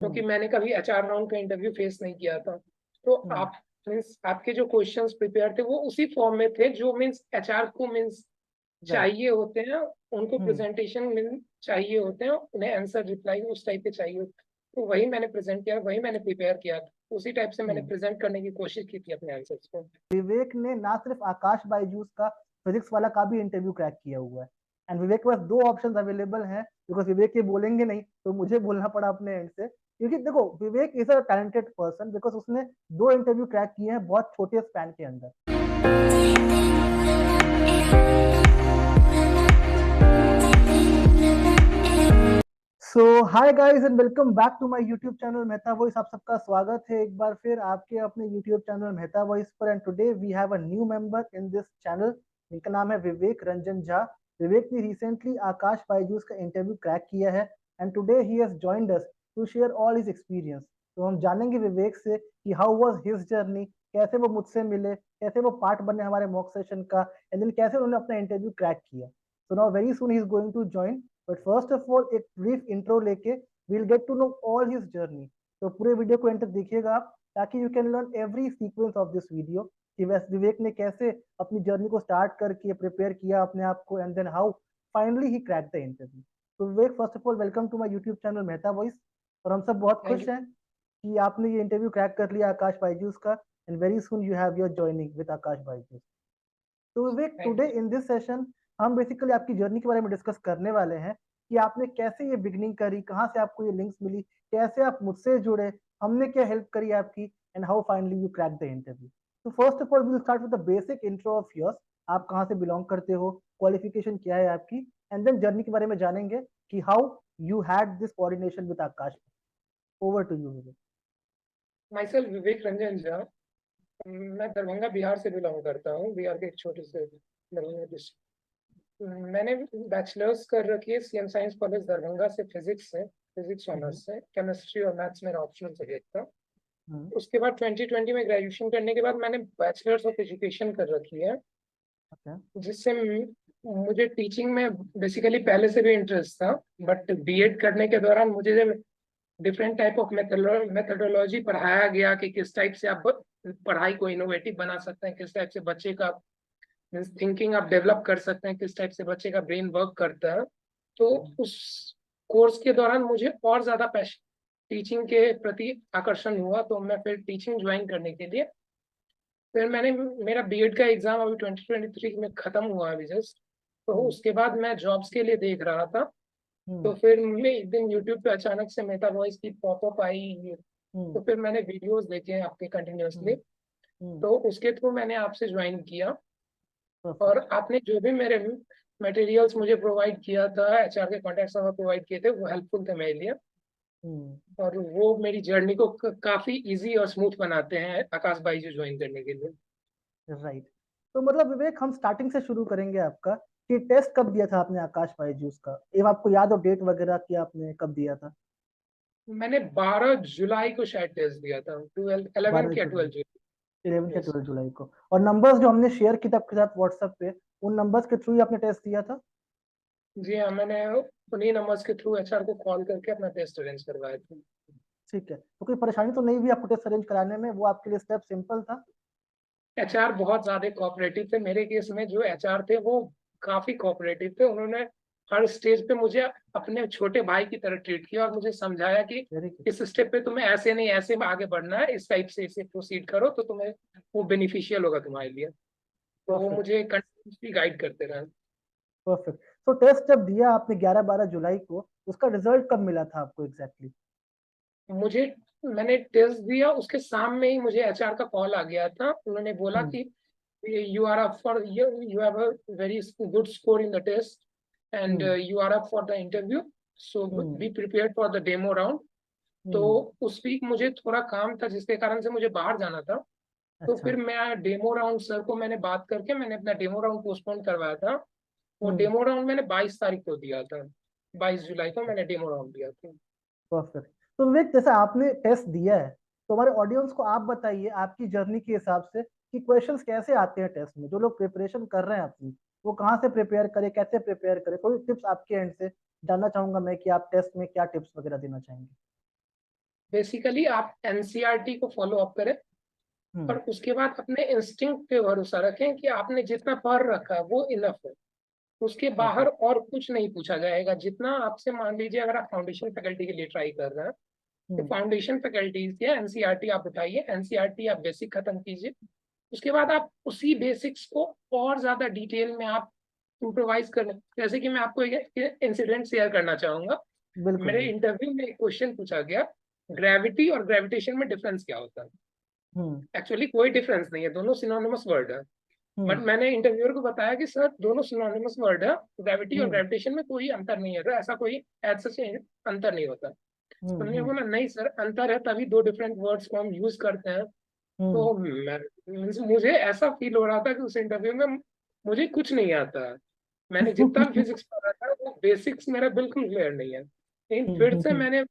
क्योंकि हम्म। मैंने कभी एचआर राउंड का इंटरव्यू फेस नहीं किया था। तो हम्म। आप मीन्स आपके जो क्वेश्चंस प्रिपेयर थे वो उसी फॉर्म में थे जो मीन्स एचआर को मीन्स राइट। चाहिए होते हैं। उनको हम्म। प्रेजेंटेशन में चाहिए होते हैं, उन्हें आंसर रिप्लाई उस टाइप के चाहिए होते हैं। तो वही मैंने प्रेजेंट किया, वही मैंने प्रिपेयर किया था, उसी टाइप से मैंने हम्म। प्रेजेंट करने की कोशिश की थी अपने आंसर्स को। विवेक ने ना सिर्फ आकाश बायजूस का फिजिक्स वाला का भी इंटरव्यू क्रैक किया हुआ है। एंड विवेक के पास दो ऑप्शंस अवेलेबल हैं, बिकॉज विवेक ये बोलेंगे नहीं तो मुझे बोलना पड़ा अपने एंड से, क्योंकि देखो Vivek is a talented person because उसने दो इंटरव्यू क्रैक किए हैं बहुत छोटे स्पैन के अंदर। So hi guys and welcome back to my YouTube channel Mehta voice. आप सबका स्वागत है एक बार फिर आपके अपने यूट्यूब चैनल मेहता वॉइस पर। And today we have a new member in this channel, जिनका नाम है विवेक रंजन झा। विवेक ने रिसेंटली आकाश बायजूस का इंटरव्यू क्रैक किया है and today he has joined us to share all his experience. तो हम जानेंगे विवेक से कि हाउ वाज हिज जर्नी, कैसे वो मुझसे मिले, कैसे वो पार्ट बने हमारे मॉक सेशन का, एंड देन कैसे उन्होंने अपना इंटरव्यू क्रैक किया। So now very soon he is going to join, but first of all एक ब्रीफ इंट्रो लेके we'll get to know all his journey. तो पूरे वीडियो को एंड तक देखिएगा आप, ताकि you can learn every sequence of this video कि वैसे विवेक ने कैसे अपनी जर्नी को स्टार्ट करके प्रिपेयर किया अपने आप को, and then how finally he crack the interview. तो Vivek first of all welcome to my YouTube channel Mehta voice. और हम सब बहुत थैंक खुश यू। हैं कि आपने ये इंटरव्यू क्रैक कर लिया आकाश बायजूस का, and very soon you have your joining with Aakash Byju's. तो Vivek thank today you. In this session हम बेसिकली आपकी जर्नी के बारे में डिस्कस करने वाले हैं कि आपने कैसे ये बिगनिंग करी, कहाँ से आपको ये लिंक्स मिली, कैसे आप मुझसे जुड़े, हमने क्या हेल्प करी आपकी, and how finally you crack the interview. तो first of all we will start with the basic intro of yours. आप कहाँ से बिलोंग करते हो, क्वालिफिकेशन क्या है आपकी, एंड देन जर्नी के बारे में जानेंगे कि how you had this coordination with Aakash. Over to you Vivek. Myself Vivek Ranjan Jha. मैं दरभंगा बिहार से बिलोंग करता हूँ, बिहार के एक छोटे से दरभंगा डिस्ट्रिक्ट। मैंने बैचलर्स कर रखी है सीएम साइंस कॉलेज दरभंगा से, फिजिक्स ऑनर्स से। केमिस्ट्री और मैथ्स मेरा ऑप्शनल सब्जेक्ट था। हम्म। उसके बाद 2020 में ग्रेजुएशन करने के बाद मैंने बैचलर्स ऑफ एजुकेशन कर रखी है, ओके। जिससे मुझे टीचिंग में बेसिकली पहले से भी इंटरेस्ट था। बट बीएड करने के दौरान मुझे जब डिफरेंट टाइप ऑफ मेथडोलॉजी पढ़ाया गया कि किस टाइप से आप पढ़ाई को इनोवेटिव बना सकते हैं, किस टाइप से बच्चे का मीन्स थिंकिंग आप डेवलप कर सकते हैं, किस टाइप से बच्चे का ब्रेन वर्क करता है। तो उस कोर्स के दौरान मुझे और ज्यादा पैशन टीचिंग के प्रति आकर्षण हुआ, तो मैं फिर टीचिंग ज्वाइन करने के लिए फिर मैंने मेरा बीएड का एग्जाम अभी 2023 में खत्म हुआ अभी जस्ट। तो हम्म। उसके बाद मैं जॉब्स के लिए देख रहा था। हम्म। तो फिर मैं एक दिन यूट्यूब पे अचानक से मेटा वॉइस की पॉपअप आई। हम्म। तो फिर मैंने वीडियोस देखे आपके कंटिन्यूअसली। हम्म। हम्म। तो उसके थ्रू मैंने आपसे ज्वाइन किया। परफेक्ट। और आपने जो भी मेरे मटेरियल्स मुझे प्रोवाइड किया था, एचआर के कॉन्टैक्ट्स प्रोवाइड किए थे, वो हेल्पफुल थे मेरे लिए। हम्म। और वो मेरी जर्नी को काफी इजी और स्मूथ बनाते हैं आकाश भाई जो ज्वाइन करने के लिए। राइट। तो मतलब विवेक हम स्टार्टिंग से शुरू करेंगे आपका, कि टेस्ट कब दिया था आपने आकाश बायजूस का, ये आपको याद हो डेट वगैरह कि आपने कब दिया था? मैंने 12 जुलाई को शायद टेस्ट दिया था, 11 12 या जुलाई 12 जुलाई। 11 या यस। 12 जुलाई को। और नंबर्स जो हमने शेयर किए थे आपके साथ व्हाट्सएप पे, उन नंबर्स के थ्रू ही आपने टेस्ट दिया था? जी हाँ, मैंने उन्हीं नंबर्स के थ्रू एचआर को कॉल करके अपना टेस्ट अरेंज करवाया था। ठीक है, तो कोई परेशानी तो नहीं हुई आपको टेस्ट अरेंज कराने में? वो आपके लिए स्टेप सिंपल था? एचआर बहुत ज्यादा कोऑपरेटिव थे मेरे केस में। जो एचआर थे वो काफी कोऑपरेटिव थे। उन्होंने हर स्टेज पे मुझे अपने छोटे भाई की तरह ट्रीट किया और मुझे समझाया कि वेरी गुड। इस स्टेप पे तुम्हें ऐसे नहीं ऐसे में आगे बढ़ना है, इस टाइप से इसे प्रोसीड करो तो तुम्हें वो बेनिफिशियल होगा तुम्हारे लिए। तो वो परफेक्ट। मुझे कंटिन्यूसली गाइड करते रहे। परफेक्ट। तो टेस्ट जब दिया आपने 11-12 जुलाई को, उसका रिजल्ट कब मिला था आपको एग्जैक्टली? मुझे मैंने टेस्ट दिया, उसके सामने ही मुझे एचआर का कॉल आ गया था। उन्होंने बोला हम्म। कि you are up for you have a very good score in the test and hmm. You are up for the interview, so hmm. Be prepared for the demo round. तो हम्म। उस week मुझे थोड़ा काम था जिसके कारण से मुझे बाहर जाना था। तो अच्छा। फिर मैं डेमो राउंड सर को मैंने बात करके मैंने अपना डेमो राउंड पोस्टपोन करवाया था। वो हम्म। डेमो राउंड मैंने 22 तारीख को दिया था। 22 जुलाई को मैंने डेमो राउंड दिया था। परफेक्ट। तो विवेक जैसे आपने टेस्ट दिया है, तो हमारे ऑडियंस को आप बताइए आपकी जर्नी के हिसाब से कि क्वेश्चंस कैसे आते हैं टेस्ट में। जो लोग प्रिपरेशन कर रहे हैं अपनी, वो कहाँ से प्रिपेयर करें, कैसे प्रिपेयर करें, थोड़ी टिप्स आपके एंड से जानना चाहूंगा मैं कि आप टेस्ट में क्या टिप्स वगैरह देना चाहेंगे। बेसिकली आप एनसीईआरटी को फॉलो अप करें और उसके बाद अपने इंस्टिंक्ट पे भरोसा रखें कि आपने जितना पढ़ रखा है वो इनफ है। उसके बाहर और कुछ नहीं पूछा जाएगा। जितना आपसे, मान लीजिए अगर आप फाउंडेशन फैकल्टी के लिए ट्राई कर रहे हैं तो फाउंडेशन फैकल्टीज या एनसीईआरटी आप उठाइए, एनसीईआरटी आप बेसिक खत्म कीजिए। उसके बाद आप उसी बेसिक्स को और ज्यादा डिटेल में आप इम्प्रोवाइज करने, जैसे कि मैं आपको एक इंसिडेंट शेयर करना चाहूंगा। मेरे बिल्कुल। इंटरव्यू में एक क्वेश्चन पूछा गया, ग्रेविटी और ग्रेविटेशन में डिफरेंस क्या होता है। एक्चुअली कोई डिफरेंस नहीं है, दोनों सिनोनिमस वर्ड है। बट मैंने इंटरव्यूअर को बताया कि सर दोनों सिनोनिमस वर्ड है, ग्रेविटी और ग्रेविटेशन में कोई अंतर नहीं है, तो ऐसा कोई एज सच अंतर नहीं होता। तो उन्होंने बोला नहीं सर अंतर है, तभी दो डिफरेंट वर्ड्स को हम यूज करते हैं। तो मुझे ऐसा फील हो रहा था कि उस इंटरव्यू में मुझे कुछ नहीं आता है। मैंने जितना भी फिजिक्स पढ़ा था वो बेसिक्स मेरा बिल्कुल क्लियर नहीं है। लेकिन फिर से मैंने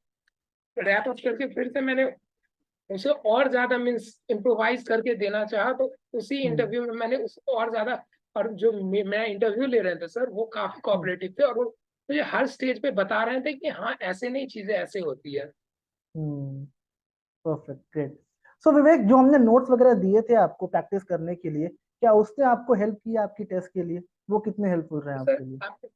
रैप अप करके फिर से मैंने उसे और ज्यादा मीन्स इम्प्रोवाइज करके देना चाहा, तो उसी इंटरव्यू में मैंने उसको और ज्यादा, और जो मैं इंटरव्यू ले रहे थे सर वो काफी कोऑपरेटिव थे, और वो मुझे हर स्टेज पे बता रहे थे कि हाँ ऐसे नहीं, चीजें ऐसे होती है। Perfect, great. सो विवेक, जो हमने नोट्स वगैरह दिए थे आपको प्रैक्टिस करने के लिए, क्या उसने आपको हेल्प किया आपकी टेस्ट के लिए? वो कितने हेल्पफुल रहे तो आपके सर लिए?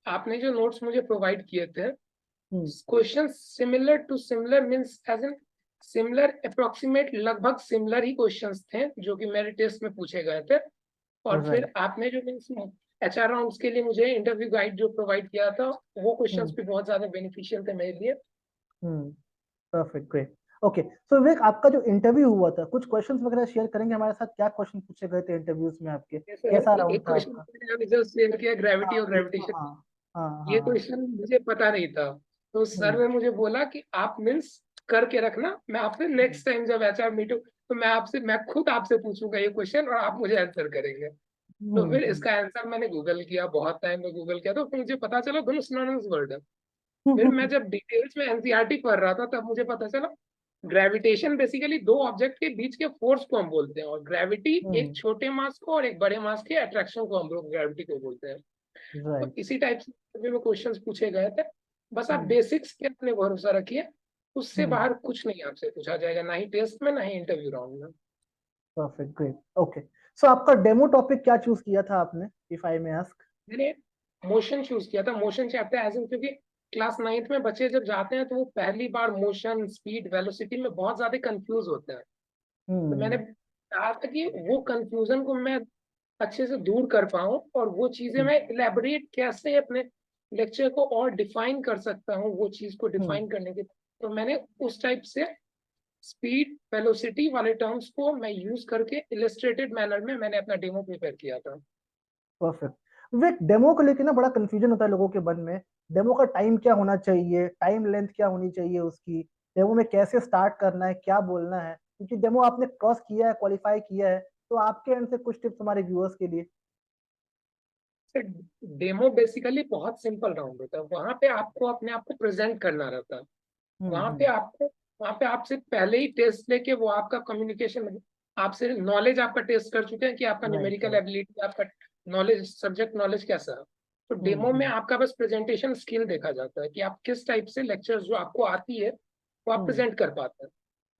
आपने जो नोट्स मुझे प्रोवाइड किए थे, hmm. Question similar to similar means as in similar approximate, लगभग सिमिलर ही क्वेश्चंस थे जो कि मेरे टेस्ट में पूछे गए थे। और राइट। फिर आपने जो मीन्स एचआर राउंड्स के लिए मुझे इंटरव्यू गाइड जो प्रोवाइड किया था, वो क्वेश्चंस हम्म। भी बहुत ज्यादा बेनिफिशियल थे मेरे लिए। Hmm. Perfect, great. Okay, so Vivek, आपका जो इंटरव्यू हुआ था, कुछ क्वेश्चंस वगैरह शेयर करेंगे हमारे साथ? क्या क्वेश्चन पूछे गए थे इंटरव्यूज में आपके? सर कैसा राउंड एक था क्वेश्चन आपका? मैंने जस्ट शेयर किया, ग्रेविटी हाँ, और बिल्कुल। ग्रेविटेशन। हाँ, हाँ, ये हाँ, हाँ। क्वेश्चन मुझे पता नहीं था, तो सर हम्म। ने मुझे बोला कि आप मीन्स करके रखना, मैं आपसे नेक्स्ट टाइम जब एचआर मीट तो मैं खुद आपसे पूछूंगा ये क्वेश्चन और आप मुझे आंसर करेंगे। तो फिर हम्म। इसका आंसर मैंने गूगल किया, बहुत टाइम में गूगल किया, तो फिर मुझे पता चला दोनों सिनोनिमस वर्ड है। फिर मैं हम्म। जब डिटेल्स में एनसीईआरटी पढ़ रहा था तब मुझे पता चला ग्रेविटेशन बेसिकली दो ऑब्जेक्ट के बीच के फोर्स को हम बोलते हैं, और ग्रेविटी एक छोटे मास को और एक बड़े मास के अट्रैक्शन को हम लोग ग्रेविटी को बोलते हैं। तो राइट। इसी टाइप से में क्वेश्चंस पूछे गए थे। बस आप हम्म। बेसिक्स पे अपने भरोसा रखिए, उससे हम्म। बाहर कुछ नहीं आपसे पूछा जाएगा, ना ही टेस्ट में ना ही इंटरव्यू राउंड में। Perfect, great. ओके, सो आपका डेमो टॉपिक क्या चूज किया था आपने, इफ आई मे आस्क? मैंने मोशन चूज किया था, मोशन चैप्टर एज इन, क्योंकि क्लास 9th में बच्चे जब जाते हैं तो वो पहली बार मोशन, स्पीड, वेलोसिटी में बहुत ज्यादा कंफ्यूज होते हैं। तो मैंने हम्म। कहा था कि वो कंफ्यूजन को मैं अच्छे से दूर कर पाऊँ, और वो चीजें मैं इलेबोरेट कैसे अपने लेक्चर को और डिफाइन कर सकता हूँ, वो चीज को हम्म। डिफाइन करने के, तो मैंने उस टाइप से स्पीड वेलोसिटी वाले टर्म्स को मैं यूज करके इलस्ट्रेटेड मैनर में मैंने अपना डेमो प्रिपेयर किया था। परफेक्ट। विवेक, डेमो को लेकर ना बड़ा कंफ्यूजन होता है लोगों के मन में। डेमो का टाइम क्या होना चाहिए, टाइम लेंथ क्या होनी चाहिए उसकी, डेमो में कैसे स्टार्ट करना है, क्या बोलना है? क्योंकि डेमो आपने क्रॉस किया है, क्वालिफाई किया है, तो आपके एंड से कुछ टिप्स हमारे व्यूअर्स के लिए। डेमो बेसिकली बहुत सिंपल राउंड होता है, वहां पे आपको अपने आप को प्रेजेंट करना रहता है। वहां पे हम्म। आपको, वहां पे आपसे पहले ही टेस्ट लेके वो आपका कम्युनिकेशन, आपसे नॉलेज आपका टेस्ट कर चुके हैं कि आपका राइट, न्यूमेरिकल राइट। एबिलिटी, आपका नॉलेज, सब्जेक्ट नॉलेज कैसा है। तो डेमो में हम्म। आपका बस प्रेजेंटेशन स्किल देखा जाता है कि आप किस टाइप से लेक्चर जो आपको आती है वो आप हम्म। प्रेजेंट कर पाते हैं।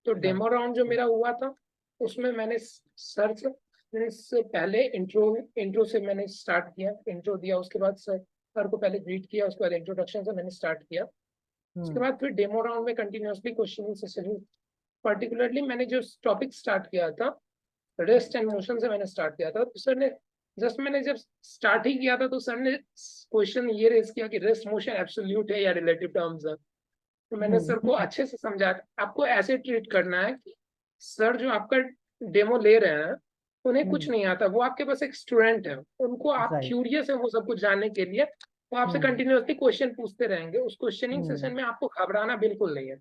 तो राइट। डेमो राउंड जो मेरा हुआ था उसमें मैंने सर से पहले इंट्रो इंट्रो से मैंने स्टार्ट किया, इंट्रो दिया, उसके बाद सर को पहले ग्रीट किया, उसके बाद इंट्रोडक्शन से मैंने स्टार्ट किया। उसके हम्म। बाद फिर डेमो राउंड में कंटिन्यूअसली क्वेश्चन सेशन, पर्टिकुलरली मैंने जो टॉपिक स्टार्ट किया था रेस्ट एंड मोशन से मैंने स्टार्ट किया था। तो सर ने जस्ट, मैंने जब स्टार्ट ही किया था तो सर ने क्वेश्चन ये रेज किया कि रेस्ट मोशन एब्सोल्यूट है या रिलेटिव टर्म्स है। तो मैंने सर को हम्म। अच्छे से समझाया आपको ऐसे ट्रीट करना है कि सर जो आपका डेमो ले रहे हैं उन्हें कुछ हम्म। नहीं आता, वो आपके पास एक स्टूडेंट है, उनको आप राइट। क्यूरियस है वो सब कुछ जानने के लिए, वो आपसे हम्म। कंटिन्यूअसली क्वेश्चन पूछते रहेंगे। उस क्वेश्चनिंग हम्म। सेशन में आपको घबराना बिल्कुल नहीं है।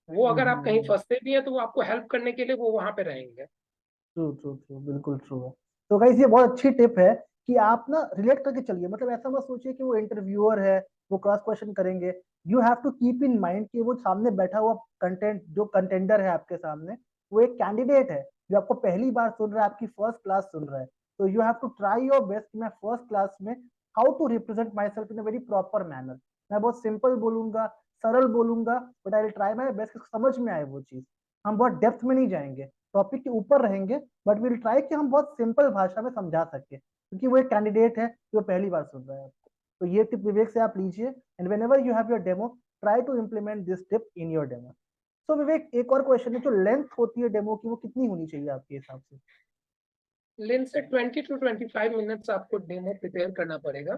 वो अगर आप कहीं हम्म। फंसते भी है तो वो आपको हेल्प करने के लिए वो वहां पे रहेंगे। ट्रू, ट्रू, ट्रू, बिल्कुल ट्रू है। तो गाइस, ये बहुत अच्छी टिप है कि आप ना रिलेट करके चलिए। मतलब ऐसा मत सोचिए कि वो इंटरव्यूअर है, वो क्रॉस क्वेश्चन करेंगे। You have to keep in mind कि वो सामने बैठा हुआ कंटेंट, जो कंटेंडर है आपके सामने, वो एक कैंडिडेट है जो आपको पहली बार सुन रहा है, आपकी फर्स्ट क्लास सुन रहा है। तो you have to try your best कि मैं फर्स्ट क्लास में how to represent myself in a very proper manner. मैं बहुत सिंपल बोलूंगा, सरल बोलूंगा, but I will try my best कि समझ में आए वो चीज। हम बहुत डेप्थ में नहीं जाएंगे, टॉपिक के ऊपर रहेंगे, बट विल ट्राई कि हम बहुत सिंपल भाषा में समझा सके, क्योंकि वो एक कैंडिडेट है जो पहली बार सुन रहा है आपको। तो ये टिप विवेक से आप लीजिए, and whenever you have your demo, try to implement this tip in your demo. So Vivek, एक और क्वेश्चन है, जो लेंथ होती है डेमो की, वो कितनी होनी चाहिए आपके हिसाब से? लेन से 20 to 25 मिनट्स आपको डेमो प्रिपेयर करना पड़ेगा।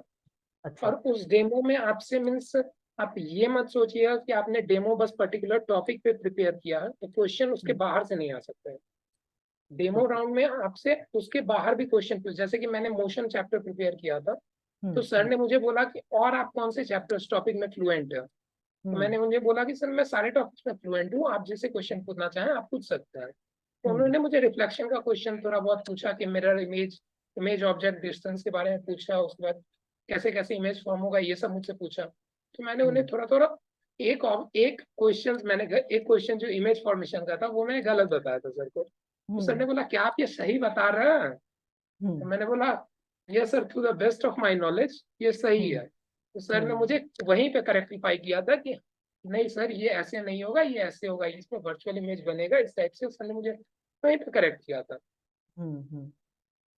अच्छा। और उस डेमो में आपसे मीन्स आप ये मत सोचिएगा कि आपने डेमो बस पर्टिकुलर टॉपिक पे प्रिपेयर किया है तो क्वेश्चन उसके बाहर से नहीं आ सकते हैं। Demo okay. राउंड में आपसे उसके बाहर भी क्वेश्चन पूछ, जैसे कि मैंने मोशन चैप्टर प्रिपेयर किया था, तो सर ने मुझे बोला कि और आप कौन से चैप्टर्स टॉपिक में फ्लुएंट है। तो मैंने मुझे बोला कि सर मैं सारे टॉपिक्स में फ्लुएंट हूँ, आप जैसे क्वेश्चन पूछना चाहें आप पूछ सकते हैं। तो उन्होंने मुझे रिफ्लेक्शन का क्वेश्चन थोड़ा बहुत पूछा कि mirror image, image object distance के बारे में पूछा, उसके बाद कैसे कैसे इमेज फॉर्म होगा ये सब मुझसे पूछा। तो मैंने उन्हें थोड़ा थोड़ा एक क्वेश्चन मैंने एक क्वेश्चन जो इमेज फॉर्मेशन का था वो मैंने गलत बताया था सर को। तो सर ने बोला क्या आप ये सही बता रहे हैं? तो मैंने बोला ये sir to the best of my knowledge ये सही है। तो सर ने मुझे वहीं पे करेक्टिफाई किया था कि नहीं सर ये ऐसे नहीं होगा, ये ऐसे होगा, इसमें वर्चुअल इमेज बनेगा इस टाइप से। सर ने मुझे वहीं पे करेक्ट किया था।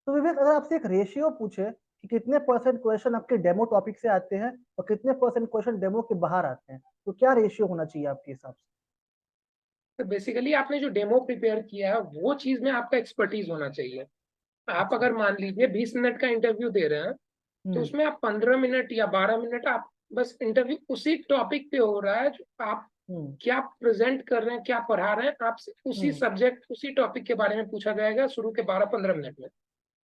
तो विवेक, अगर आपसे एक रेशियो पूछे कि कितने परसेंट क्वेश्चन आपके डेमो टॉपिक से आते हैं और कितने परसेंट क्वेश्चन डेमो के बाहर आते हैं, तो क्या रेशियो होना चाहिए आपके हिसाब से? तो बेसिकली आपने जो डेमो प्रिपेयर किया है वो चीज में आपका एक्सपर्टीज होना चाहिए। आप अच्छा। अगर मान लीजिए 20 मिनट का इंटरव्यू दे रहे हैं तो हम्म। उसमें आप 15 मिनट या 12 मिनट आप बस इंटरव्यू उसी टॉपिक पे हो रहा है जो आप हम्म। क्या प्रेजेंट कर रहे हैं, क्या पढ़ा रहे हैं, आपसे उसी हम्म। सब्जेक्ट उसी टॉपिक के बारे में पूछा जाएगा शुरू के 12-15 मिनट में।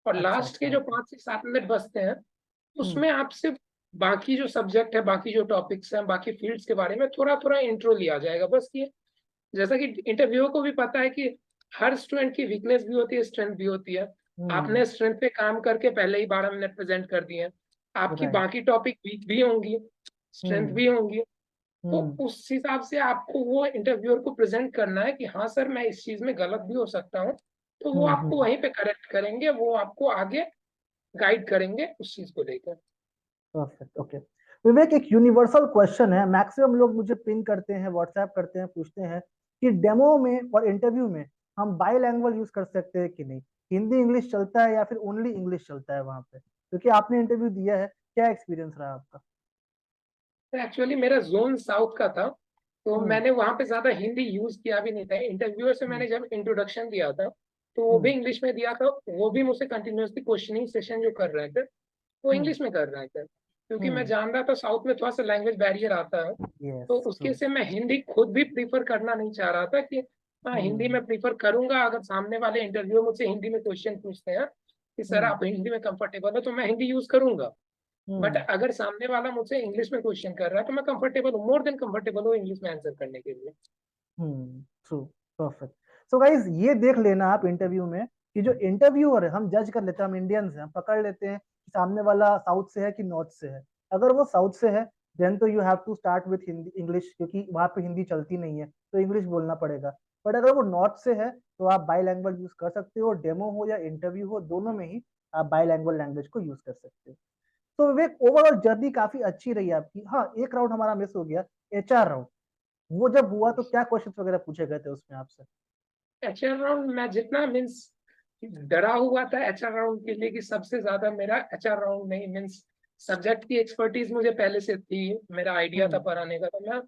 और अच्छा लास्ट के अच्छा जो अच्छा। 5 से 7 मिनट बचते हैं हम्म। उसमें आपसे बाकी जो सब्जेक्ट है, बाकी जो टॉपिक्स हैं, बाकी फील्ड्स के बारे में थोड़ा थोड़ा इंट्रो लिया जाएगा बस। ये जैसा कि इंटरव्यू को भी पता है कि हर स्टूडेंट की वीकनेस भी होती है, स्ट्रेंथ भी होती है। हम्म। आपने स्ट्रेंथ पे काम करके पहले ही 12 मिनट प्रेजेंट कर दिए हैं, आपकी राइट। बाकी टॉपिक वीक भी होंगी, स्ट्रेंथ हम्म। भी होंगी। तो हम्म। उस हिसाब से आपको वो इंटरव्यूअर को प्रेजेंट करना है कि हाँ सर मैं इस चीज में गलत भी हो सकता हूँ। तो वो आपको हम्म। वहीं पे करेक्ट करेंगे, वो आपको आगे गाइड करेंगे उस चीज को लेकर। परफेक्ट। ओके। विवेक, एक यूनिवर्सल क्वेश्चन है, मैक्सिमम लोग मुझे पिन करते हैं, व्हाट्सएप करते हैं, पूछते हैं कि डेमो में और इंटरव्यू में हम बाईलैंग्वेज यूज कर सकते हैं कि नहीं, हिंदी इंग्लिश चलता है या फिर ओनली इंग्लिश चलता है वहां पे? क्योंकि आपने इंटरव्यू दिया है, क्या एक्सपीरियंस रहा आपका? एक्चुअली मेरा जोन साउथ का था, तो हम्म। मैंने वहां पे ज्यादा हिंदी यूज किया भी नहीं था। इंटरव्यूअर से हम्म। मैंने जब इंट्रोडक्शन दिया था तो वो भी हम्म। इंग्लिश में दिया था। वो भी मुझसे कंटिन्यूअसली क्वेश्चनिंग सेशन जो कर रहे थे वो हम्म। इंग्लिश में कर रहे थे, क्योंकि मैं हम्म। जान रहा था साउथ में थोड़ा सा लैंग्वेज बैरियर आता है। यस, तो ट्रू। उसके से मैं हिंदी खुद भी प्रीफर करना नहीं चाह रहा था कि हाँ हिंदी हम्म। में प्रीफर करूंगा। अगर सामने वाले इंटरव्यू मुझसे हिंदी में क्वेश्चन पूछते हैं कि सर हम्म। आप हिंदी में कंफर्टेबल हो तो मैं हिंदी यूज करूंगा। बट हम्म। अगर सामने वाला मुझसे इंग्लिश में क्वेश्चन कर रहा है तो मैं कंफर्टेबल हूँ, मोर देन कंफर्टेबल हूँ इंग्लिश में आंसर करने के लिए। ट्रू। परफेक्ट। सो गाइज, ये देख लेना आप इंटरव्यू में कि जो इंटरव्यूअर है, हम जज कर लेते हैं, हम इंडियंस हैं, हम पकड़ लेते हैं कि सामने वाला साउथ से है कि नॉर्थ से है। अगर वो साउथ से है, देन तो you have to start with Hindi English, क्योंकि वहां पे हिंदी चलती नहीं है, तो इंग्लिश बोलना पड़ेगा। बट अगर वो नॉर्थ से है, तो आप बाई लैंग्वेज यूज कर सकते हो, डेमो हो या इंटरव्यू हो, दोनों में ही आप बाई लैंग्वेज को यूज कर सकते हो। तो विवेक, ओवरऑल जर्नी काफी अच्छी रही आपकी। हाँ, एक राउंड हमारा मिस हो गया, एचआर राउंड। वो जब हुआ तो क्या क्वेश्चंस वगैरह पूछे गए थे उसमें आपसे? एचआर राउंड मैं जितना मीन्स डरा हुआ था एचआर राउंड के लिए कि सबसे ज्यादा मेरा एचआर राउंड नहीं मीन्स सब्जेक्ट की एक्सपर्टीज मुझे पहले से थी, मेरा आइडिया था हम्म। पढ़ाने का, तो मैं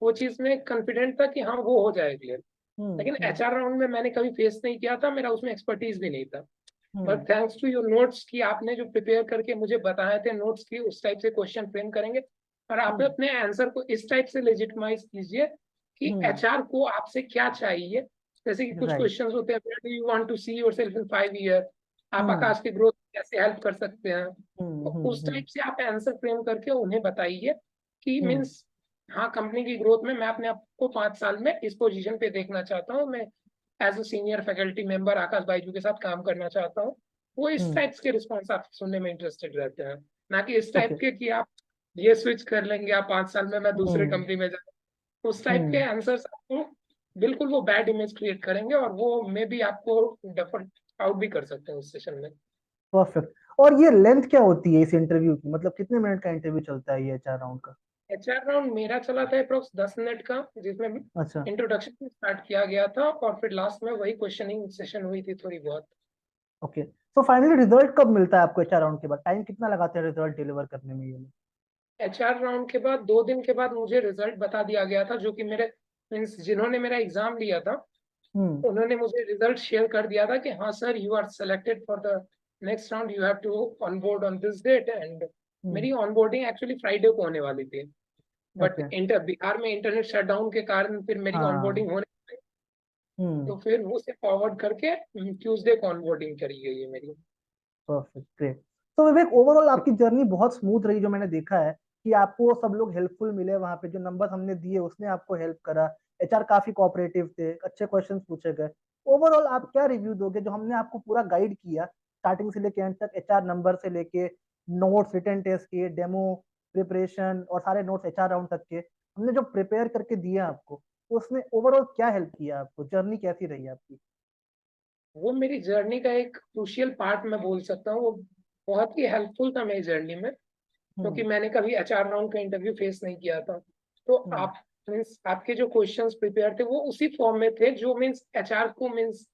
वो चीज में कॉन्फिडेंट था कि हाँ वो हो जाए क्लियर। लेकिन हम्म। एचआर राउंड में मैंने कभी फेस नहीं किया था, मेरा उसमें एक्सपर्टीज भी नहीं था। Hmm. But thanks to your notes कि आपने जो प्रिपेयर करके मुझे बताए थे नोट्स की उस टाइप से क्वेश्चन फ्रेम करेंगे और आपने हम्म। अपने आंसर को इस टाइप से लेजिटिमाइज कीजिए कि हम्म। एचआर को आपसे क्या चाहिए। जैसे कि कुछ राइट। क्वेश्चंस होते हैं, where do you want to see yourself in 5 year, आप हम्म। आकाश की ग्रोथ कैसे हेल्प कर सकते हैं। हम्म। तो हम्म। उस हम्म। टाइप से आप आंसर फ्रेम करके उन्हें बताइए कि हम्म। मीन्स हाँ कंपनी की ग्रोथ में मैं अपने आप को 5 साल में इस पोजीशन पे देखना चाहता हूँ, मैं as a senior faculty member Aakash Byju के साथ काम करना चाहता हूँ। वो इस हम्म। टाइप के रिस्पॉन्स आप सुनने में इंटरेस्टेड रहते हैं, ना कि इस टाइप ओके। के कि आप ये स्विच कर लेंगे आप 5 साल में मैं दूसरे हम्म। कंपनी में जाऊँ। उस टाइप के हम्म। आंसर्स आपको बिल्कुल वो बैड इमेज क्रिएट करेंगे और वो मे बी आपको डेफर आउट भी कर सकते हैं उस सेशन में। परफेक्ट। और ये लेंथ क्या होती है इस इंटरव्यू की, मतलब कितने मिनट का इंटरव्यू चलता है ये एचआर राउंड का? एचआर राउंड मेरा चला था अप्रोक्स 10 मिनट का, जिसमें अच्छा, इंट्रोडक्शन स्टार्ट किया गया था और फिर लास्ट में वही क्वेश्चनिंग सेशन हुई थी थोड़ी बहुत। ओके। सो फाइनली रिजल्ट कब मिलता है आपको एचआर राउंड के बाद? टाइम कितना लगाते हैं रिजल्ट डिलीवर करने में ये लोग? एचआर राउंड के बाद 2 दिन के बाद मुझे रिजल्ट बता दिया गया था, जो कि मेरे मीन्स जिन्होंने मेरा एग्जाम लिया था हम्म। उन्होंने मुझे रिजल्ट शेयर कर दिया था कि हाँ sir, you are selected for the next round, you have to onboard on this date. And hmm. मेरी ऑनबोर्डिंग एक्चुअली फ्राइडे को होने वाली थी, बट ओके। इंटर बिहार में इंटरनेट शटडाउन के कारण फिर मेरी हाँ। ऑनबोर्डिंग होने, हम्म। तो फिर वो से फॉरवर्ड करके ट्यूसडे को ऑनबोर्डिंग करी गई है मेरी। Perfect, great. तो विवेक, ओवरऑल आपकी जर्नी बहुत स्मूथ रही, जो मैंने देखा है कि आपको सब लोग हेल्पफुल मिले वहां पे, जो नंबर हमने दिए उसने आपको हेल्प करा। एचआर काफी कोऑपरेटिव थे, अच्छे क्वेश्चंस पूछे गए। ओवरऑल आप क्या रिव्यू दोगे, जो हमने आपको पूरा गाइड किया स्टार्टिंग से लेके एंड तक, एचआर नंबर से लेके नोट्स, रिटन टेस्ट के डेमो, प्रिपरेशन और सारे नोट्स एचआर राउंड तक के हमने जो प्रिपेयर करके दिया आपको, तो उसने ओवरऑल क्या हेल्प किया आपको? जर्नी कैसी रही आपकी? वो मेरी जर्नी का एक क्रूशियल पार्ट मैं बोल सकता हूँ, वो बहुत ही हेल्पफुल था मेरी जर्नी में, क्योंकि हम्म। मैंने कभी एचआर राउंड का इंटरव्यू फेस नहीं किया था। तो हम्म। आप मीन्स आपके जो क्वेश्चंस प्रिपेयर थे वो उसी फॉर्म में थे जो मीन्स एचआर को मीन्स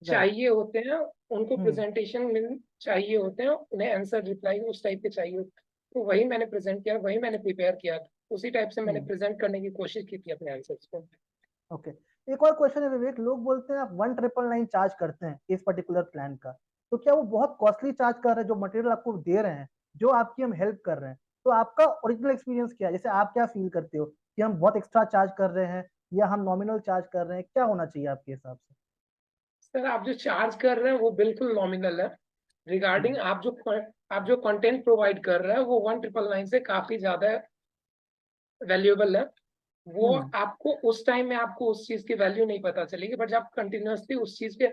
राइट। चाहिए होते हैं, उनको हम्म। प्रेजेंटेशन में चाहिए होते हैं, उन्हें आंसर रिप्लाई उस टाइप के चाहिए होते हैं। तो वही मैंने प्रेजेंट किया, वही मैंने प्रिपेयर किया था, उसी टाइप से मैंने हम्म। प्रेजेंट करने की कोशिश की थी अपने आंसर्स को। ओके। एक और क्वेश्चन है विवेक, लोग बोलते हैं आप 1999 चार्ज करते हैं इस पर्टिकुलर प्लान का, तो क्या वो बहुत कॉस्टली चार्ज कर रहे हैं? जो मटेरियल आपको दे रहे हैं, जो आपकी हम हेल्प कर रहे हैं, तो आपका ओरिजिनल एक्सपीरियंस क्या है? जैसे आप क्या फील करते हो कि हम बहुत एक्स्ट्रा चार्ज कर रहे हैं या हम नॉमिनल चार्ज कर रहे हैं? क्या होना चाहिए आपके हिसाब से? सर, आप जो चार्ज कर रहे हैं वो बिल्कुल नॉमिनल है। रिगार्डिंग हम्म। आप जो कंटेंट प्रोवाइड कर रहे हैं वो 1999 से काफी ज्यादा वैल्यूएबल है। वो हम्म। आपको उस टाइम में आपको उस चीज की वैल्यू नहीं पता चलेगी, बट जब कंटिन्यूअसली उस चीज के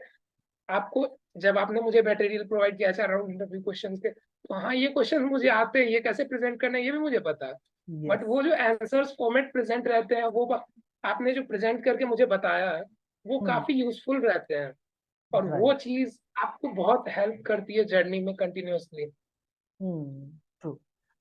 आपको, जब आपने मुझे मटेरियल प्रोवाइड किया है अराउंड इंटरव्यू क्वेश्चन के, तो हाँ ये क्वेश्चन मुझे आते हैं, ये कैसे प्रेजेंट करना है ये भी मुझे पता है। But yes. वो जो आंसर्स फॉर्मेट प्रेजेंट रहते हैं वो आपने जो प्रेजेंट करके मुझे बताया है वो हम्म। काफी यूजफुल रहते हैं, और वो राइट। चीज आपको बहुत हेल्प करती है जर्नी में कंटिन्यूअसली। ट्रू।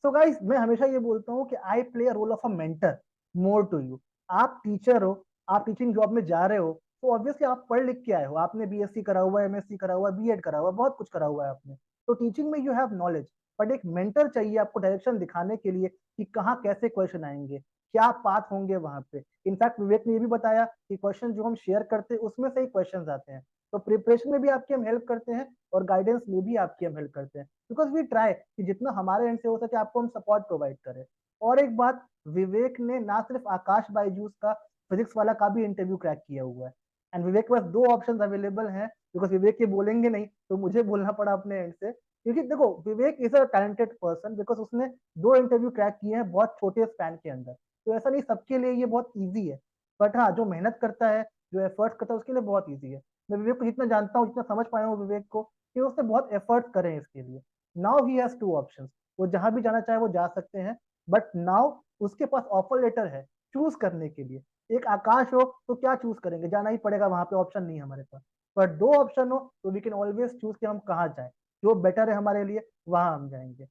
सो गाइस, मैं हमेशा ये बोलता हूँ कि I play a role of a mentor more to you. आप टीचर हो, आप टीचिंग जॉब में जा रहे हो, तो ऑब्वियसली आप पढ़ लिख के आए हो, आपने बीएससी करा हुआ है, एमएससी करा हुआ है, बीएड करा हुआ है, बहुत कुछ करा हुआ है आपने। तो टीचिंग में यू हैव नॉलेज, बट एक मेंटर चाहिए आपको डायरेक्शन दिखाने के लिए कि कहाँ कैसे क्वेश्चन आएंगे, क्या पाथ होंगे वहां पे। इनफैक्ट विवेक ने ये भी बताया कि क्वेश्चन जो हम शेयर करते हैं उसमें से ही क्वेश्चन आते हैं। तो प्रिपरेशन में भी आपकी हम हेल्प करते हैं और गाइडेंस में भी आपकी हम हेल्प करते हैं, बिकॉज वी ट्राई कि जितना हमारे एंड से हो सके आपको हम सपोर्ट प्रोवाइड करें। और एक बात, विवेक ने ना सिर्फ आकाश बायजूस का फिजिक्स वाला का भी इंटरव्यू क्रैक किया हुआ है। एंड विवेक के पास दो ऑप्शन अवेलेबल हैं, बिकॉज विवेक ये बोलेंगे नहीं तो मुझे बोलना पड़ा अपने एंड से, क्योंकि देखो Vivek is a talented person, because उसने दो इंटरव्यू क्रैक किए हैं बहुत छोटे स्पैन के अंदर। तो ऐसा नहीं सबके लिए ये बहुत ईजी है, बट हाँ जो मेहनत करता है, जो एफर्ट्स करता है, उसके लिए बहुत ईजी है। मैं विवेक को जितना जानता हूँ, जितना समझ पाया हूँ विवेक को, कि उसने बहुत एफर्ट्स करे हैं इसके लिए। Now he has two options, वो जहां भी जाना चाहे वो जा सकते हैं, बट नाउ उसके पास ऑफर लेटर है चूज करने के लिए। एक आकाश हो तो क्या चूज करेंगे? जाना ही पड़ेगा वहां पे, ऑप्शन नहीं है हमारे पास। पर दो ऑप्शन हो तो वी कैन ऑलवेज चूज कि हम कहाँ जाएं, जो बेटर है हमारे लिए वहां हम जाएंगे।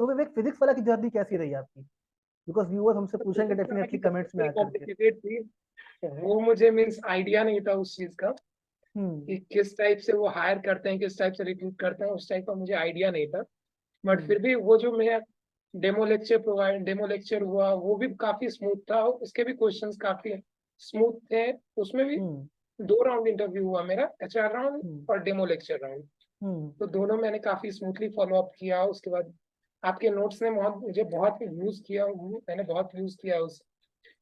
तो विवेक, फिजिक्स वाला की जर्नी कैसी रही आपकी? बिकॉज व्यूअर्स हमसे पूछेंगे डेफिनेटली कमेंट्स में आकर के। कॉम्प्लिकेटेड थी, वो मुझे मीन्स आइडिया नहीं था उस चीज का हम्म। कि किस टाइप से वो हायर करते हैं, किस टाइप से रिक्रूट करते हैं, उस टाइप का मुझे आइडिया नहीं था। बट हम्म। फिर भी वो जो मेरा डेमो लेक्चर हुआ वो भी काफी स्मूथ था, उसके भी क्वेश्चंस काफी स्मूथ थे। उसमें भी हम्म। 2 राउंड इंटरव्यू हुआ मेरा, एचआर राउंड हम्म। और डेमो लेक्चर राउंड। हम्म। तो दोनों मैंने काफी स्मूथली फॉलो अप किया। उसके बाद आपके नोट्स ने बहुत मुझे बहुत यूज किया, मैंने बहुत यूज किया उस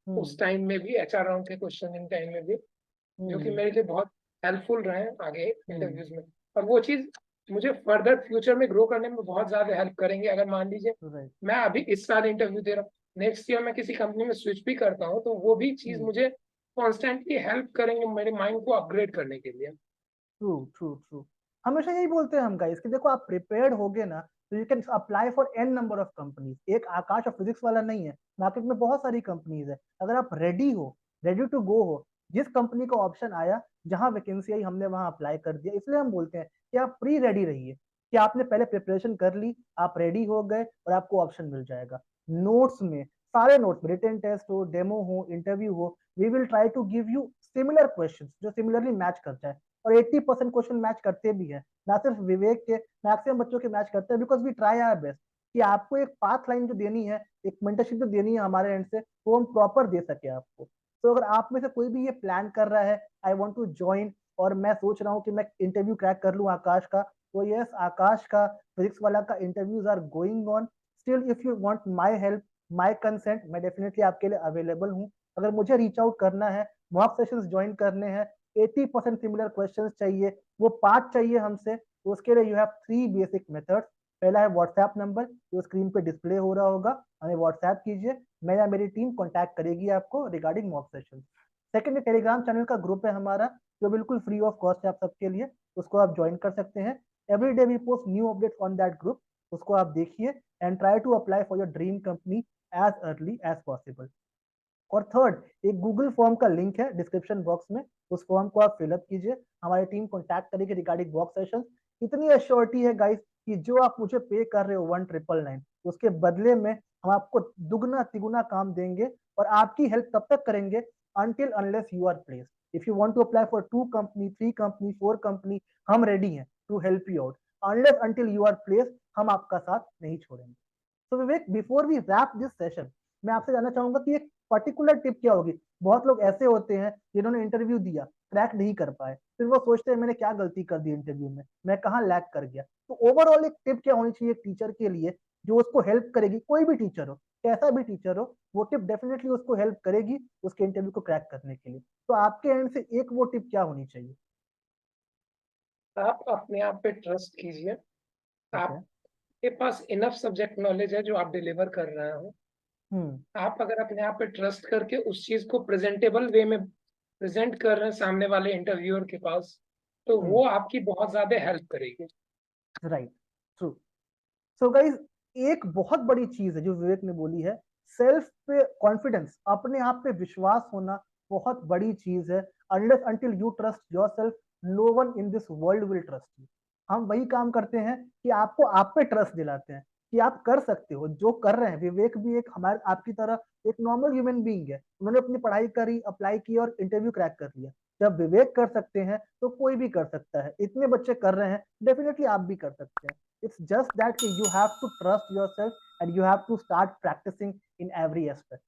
हम्म। टाइम में भी, एचआर राउंड के क्वेश्चन इन टाइम में भी, जो कि हम्म। मेरे लिए बहुत हेल्पफुल रहे आगे हम्म। इंटरव्यूज में। और वो चीज मुझे फर्दर फ्यूचर में ग्रो करने में बहुत ज्यादा हेल्प करेंगे। अगर मान लीजिए राइट। मैं अभी इस साल इंटरव्यू दे रहा हूँ, नेक्स्ट ईयर मैं किसी कंपनी में स्विच भी करता हूँ, तो वो भी चीज हम्म। मुझे कॉन्स्टेंटली हेल्प करेंगे मेरे माइंड को अपग्रेड करने के लिए। True, true, true. हमेशा यही बोलते हैं हम गाइस कि देखो आप प्रिपेयर्ड होगे ना, तो you can apply for an number of companies. एक आकाश और फिजिक्स वाला नहीं है, मार्केट में बहुत सारी कंपनीज है। अगर आप रेडी हो, रेडी टू गो हो, जिस कंपनी का ऑप्शन आया, जहां वैकेंसी आई, हमने वहां अप्लाई कर दिया। इसलिए हम बोलते हैं कि आप प्री रेडी रहिए, कि आपने पहले प्रिपरेशन कर ली, आप रेडी हो गए और आपको ऑप्शन मिल जाएगा। नोट्स में सारे नोट्स, रिटन टेस्ट हो, डेमो हो, इंटरव्यू हो, we will try to give you similar questions जो सिमिलरली मैच कर जाए, और 80% क्वेश्चन मैच करते भी हैं, ना सिर्फ विवेक के, मैक्सिमम बच्चों के मैच करते हैं, because we try our best कि आपको एक पाथ लाइन जो देनी है, एक मेंटरशिप जो देनी है हमारे एंड से, वो हम प्रॉपर दे सके आपको। तो अगर आप में से कोई भी ये प्लान कर रहा है, आई वांट टू ज्वाइन, और मैं सोच रहा हूँ कि मैं इंटरव्यू क्रैक कर लूँ आकाश का, तो यस, आकाश का फिजिक्स वाला का interviews are going on. Still if you want my help, my consent, मैं डेफिनेटली आपके लिए अवेलेबल हूँ। अगर मुझे रीच आउट करना है, मॉक सेशंस ज्वाइन करने हैं, 80% सिमिलर क्वेश्चंस चाहिए, वो पार्ट चाहिए हमसे, तो उसके लिए यू हैव 3 बेसिक मेथड्स। पहला है व्हाट्सएप नंबर, जो स्क्रीन पे डिस्प्ले हो रहा होगा, हमें व्हाट्सएप कीजिए, मैं या मेरी टीम कॉन्टैक्ट करेगी आपको regarding mock session. Second, Telegram channel का ग्रुप है हमारा, जो बिल्कुल फ्री ऑफ कॉस्ट है आप सबके लिए, उसको आप ज्वाइन कर सकते हैं। Every day we post new updates on that group, उसको आप देखिए and try to apply for your dream company as early as possible. और थर्ड, एक गूगल फॉर्म का लिंक है डिस्क्रिप्शन बॉक्स में, उस फॉर्म को आप फिलअप कीजिए, हमारी टीम कॉन्टैक्ट करेगी रिगार्डिंग मॉक सेशन। इतनी अश्योरिटी है गाइस कि जो आप मुझे पे कर रहे हो 1999, उसके बदले में हम आपको दुगना तिगुना काम देंगे, और आपकी हेल्प तब तक करेंगे until unless you are placed. If you want to apply for 2 company, 3 company, 4 company, हम रेडी हैं to help you out. Unless until you are placed, हम आपका साथ नहीं छोड़ेंगे। तो Vivek, before we wrap this session, मैं आपसे जानना चाहूंगा कि एक पर्टिकुलर टिप क्या होगी। बहुत लोग ऐसे होते हैं जिन्होंने इंटरव्यू दिया, क्रैक नहीं कर पाए, फिर वो सोचते हैं मैंने क्या गलती कर दी इंटरव्यू में, मैं कहाँ लैग कर गया। तो ओवरऑल एक टिप क्या होनी चाहिए टीचर के लिए, जो उसको हेल्प करेगी, कोई भी टीचर हो, कैसा भी टीचर हो, वो टिप डेफिनेटली उसको हेल्प करेगी उसके इंटरव्यू को क्रैक करने के लिए। तो आपके एंड से एक वो टिप क्या होनी चाहिए? आप अपने आप पे ट्रस्ट कीजिए। ओके। आपके पास इनफ सब्जेक्ट नॉलेज है जो आप डिलीवर कर रहे हो। हम्म। आप अगर अपने आप पे ट्रस्ट करके उस चीज को प्रेजेंटेबल वे में प्रेजेंट कर रहे हैं सामने वाले इंटरव्यूअर के पास, तो हम्म। वो आपकी बहुत ज्यादा हेल्प करेगी। राइट। ट्रू। सो गाइज, एक बहुत बड़ी चीज है जो विवेक ने बोली है, सेल्फ पे कॉन्फिडेंस, अपने आप पे विश्वास होना बहुत बड़ी चीज है। Unless until you trust yourself, no one in this world will trust you. हम वही काम करते हैं कि आपको आप पे ट्रस्ट दिलाते हैं कि आप कर सकते हो जो कर रहे हैं। विवेक भी एक हमारे आपकी तरह एक नॉर्मल ह्यूमन बीइंग है, उन्होंने अपनी पढ़ाई करी, अप्लाई की और इंटरव्यू क्रैक कर लिया। जब विवेक कर सकते हैं तो कोई भी कर सकता है, इतने बच्चे कर रहे हैं, डेफिनेटली आप भी कर सकते हैं। It's just that you have to trust yourself and you have to start practicing in every aspect.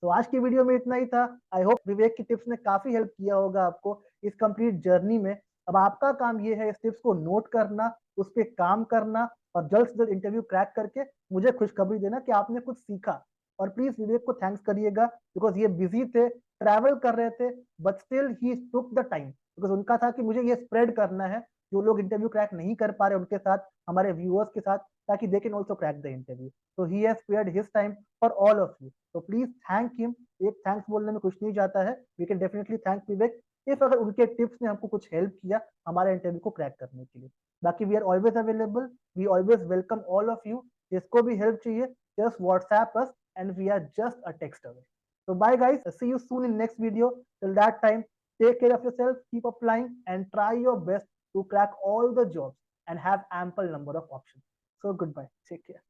तो आज की वीडियो में इतना ही था। आई होप विवेक की टिप्स ने काफी हेल्प किया होगा आपको इस कंप्लीट जर्नी में। अब आपका काम ये है इस टिप्स को नोट करना, उस पर काम करना, और जल्द से जल्द इंटरव्यू क्रैक करके मुझे खुशखबरी देना कि आपने कुछ सीखा। और प्लीज विवेक को थैंक्स करिएगा, बिकॉज ये बिजी थे, ट्रैवल कर रहे थे, but still he took the time, because उनका था कि मुझे ये स्प्रेड करना है जो लोग इंटरव्यू क्रैक नहीं कर पा रहे उनके साथ, हमारे व्यूअर्स के साथ, ताकि they can also crack the interview. तो he has spared his time for all of you, तो प्लीज थैंक हिम। एक थैंक्स बोलने में कुछ नहीं जाता है, we can definitely thank Vivek if अगर उनके टिप्स ने हमको कुछ हेल्प किया हमारे इंटरव्यू को क्रैक करने के लिए। बाकी we are always available, we always welcome all of you. जिसको भी हेल्प चाहिए, just WhatsApp us and we are just a text away. So bye guys, see you soon in next video. Till that time, take care of yourself, keep applying and try your best to crack all the jobs and have ample number of options. So goodbye, take care.